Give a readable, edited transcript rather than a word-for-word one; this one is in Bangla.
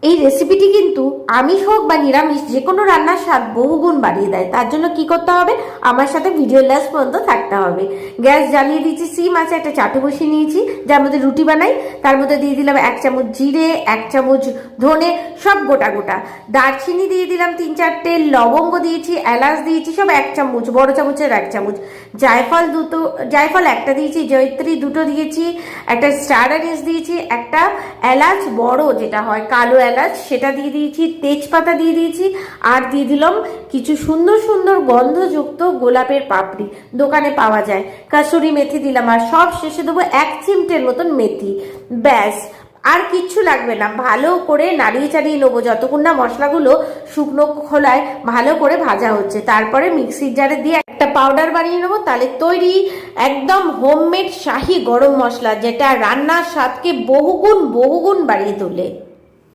এই রেসিপিটি কিন্তু আমিষ হোক বা নিরামিষ যে কোনো রান্নার স্বাদ বহুগুণ বাড়িয়ে দেয়। তার জন্য কি করতে হবে, আমার সাথে ভিডিও লাস্ট পর্যন্ত থাকতে হবে। গ্যাস জ্বালিয়ে দিয়েছি, সিম আছে, একটা চাটু বসিয়ে নিয়েছি যার মধ্যে রুটি বানাই। তার মধ্যে দিয়ে দিলাম 1 চামচ জিরে, 1 চামচ ধনে, সব গোটা গোটা। দারচিনি দিয়ে দিলাম 3-4টে, লবঙ্গ দিয়েছি, এলাচ দিয়েছি সব 1 চামচ, বড় চামচের 1 চামচ। জায়ফল একটা দিয়েছি, জয়িত্রী 2টো দিয়েছি, একটা স্টার অ্যানিস দিয়েছি, একটা এলাচ বড় যেটা হয় কালো এলাচ সেটা দিয়ে দিয়েছি, তেজপাতা দিয়ে দিয়েছি, আর দিয়ে দিলাম কিছু সুন্দর সুন্দর গন্ধযুক্ত গোলাপের পাপড়ি, দোকানে পাওয়া যায়। কাসুরি মেথি দিলাম, আর সব শেষে দেবো 1 চিমটের মতন মেথি। ব্যাস, আর কিচ্ছু লাগবে না। ভালো করে নাড়িয়ে চাড়িয়ে নেবো যতক্ষণ না মশলাগুলো শুকনো খোলায় ভালো করে ভাজা হচ্ছে। তারপরে মিক্সির জারে দিয়ে একটা পাউডার বানিয়ে নেবো। তাহলে তৈরি একদম হোমমেড শাহি গরম মশলা, যেটা রান্নার স্বাদকে বহুগুণ বাড়িয়ে তোলে।